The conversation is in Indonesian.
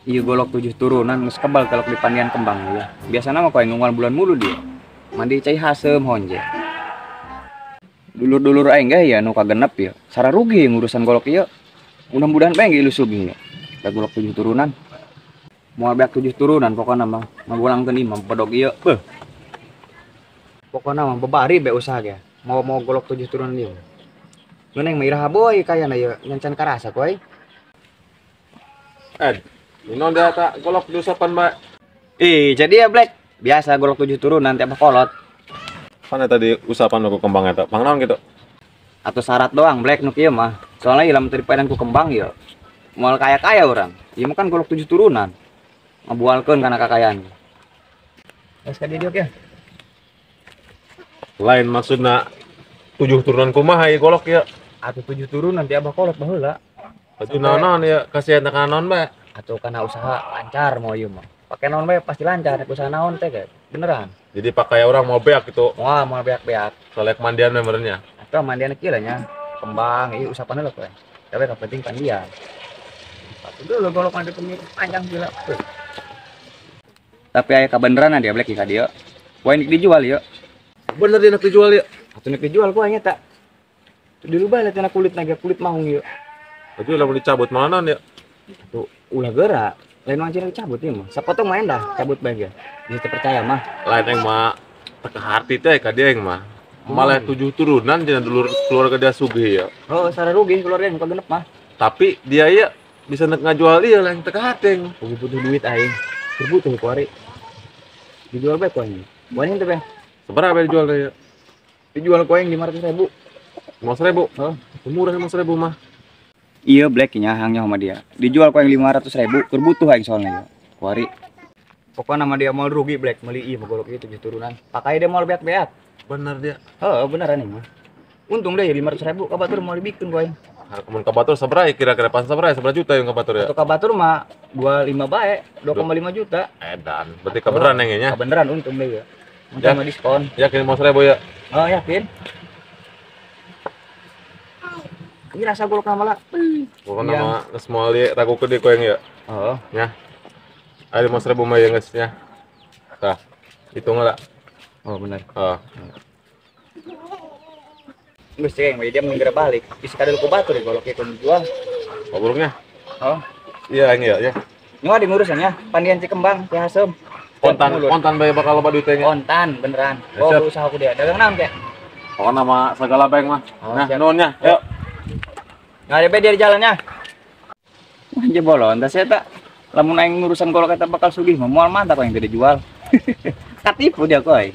Iya golok 7 turunan geus kebal kalau di pandian kembang ya. Biasana mah koe ngunggal bulan mulu dia. Mandi cai hasem honje. Dulur-dulur aing gah ya nu kagenep ya. Sara rugi ngurusan golok ieu. Mudah-mudahan bae ge ilu sugih ya. Da golok 7 turunan. Moal beak 7 turunan pokona mah. Ngagulangkeun imam pedog ieu. Beuh. Pokona mah bebari be usaha ge. Mau golok 7 turunan ieu. Ngeuneng mah iraha boy kayana ieu nyancan karasa koe. Ini dia tak golok 28 mbak. Jadi ya Black. Biasa golok 7 turunan tiap kolot. Mana tadi usapan aku kembang eta? Pang naon gitu? Atau syarat doang Black nu kieu mah. Soalnya ilam teu dipaedan ku kembang ya. Moal kaya-kaya urang. Ieu mah kan golok 7 turunan. Ngabualkeun kana kakayaan. Geus ka didiuk ya. Lain maksudna 7 turunan kumaha ieu golok ya? Atuh 7 turunan ti abah kolot baheula. Atuh naon ya kasihan tekan naon mbak? Atau karena usaha lancar mau ieu mah. Pakai naon bae pasti lancar usaha naon teh beneran. Jadi pakai orang mau beak gitu. Wah, mau beak-beak. Soalnya kemandian membernya. Atau mandian kieu lah nya. Kembang ieu usapan heula koe. Tapi yang penting pandian. Satu dulu golok mandi panjang gila. Tapi aya kabeneran dia Black ka dieu. Poe dijual ya. Bener dia nak dijual ya. Atuh nek dijual poe nya tak. Dulu bae latena kulit naga kulit maung ieu. Tapi ulah boleh cabut mana ya? Tuh ulah gerak. Lain wajar cabut ieu mah. Sapotong main dah cabut bae ge. Dia percaya mah. Lain yang mah teka hati teh ka dia yang mah. Malah 7 turunan dina dulur keluarga dia sugih ya. Oh, sara rugi keluarga muka genep mah. Tapi dia ya bisa nek ngajual dia lah yang teka hati. Butuh duit aing. Berbutuh kuari. Dijual bae koe. Buahnya teh bae. Seberapa dijual dia? Dijual koe 500.000. 500.000. Heeh. Murah 500.000 mah. Iya Black nya hangnya sama dia. Dijual koe 500.000 keur butuh aing soalnya ya. Kuari. Pokoknya nama dia mau rugi Black meuli ieu golok ieu 7 turunan. Pakai dia mau beak-beak. Bener dia. Heeh, beneran ini mah. Untung deh 500.000 kabatur mau dibikin koe. Mun kabatur sabaraha kira-kira pas sabaraha seberapa juta yang kabatur ya? Untuk kabatur mah 25 bae, 2,5 juta. Edan, berarti kebeneran yang nya. Kebeneran untung deh ya. Untung mah diskon. Yakin 500.000 ya? Oh, yakin. Ini rasa golok nama lah. Pokoknya nama semua lihat ragu ke dia koeng ya. Oh. Ya. Ada 500.000 mah ya guys ya. Tah. Hitung lah. Oh benar. Oh. Geus ceng, dia mengira balik. Isi kadal ku batur di golok ieu jual. Oh, burungnya. Oh. Iya, ini ya. Nyawa di ngurusannya, pandian Cikembang, Ki Hasem. Kontan bae bakal loba duitnya. Kontan beneran. Ya, Oh, siap. usaha aku dia. Dagang naon kek? Pokoknya nama segala baik mah. Oh, Nah, siap. nuhunnya. Yuk. Nggak ada dia di jalannya. Anjir bolon, tas eta. Lamun aing ngurusan golok eta bakal sugih mah moal mantap aing teu dijual. Katipu dia koy.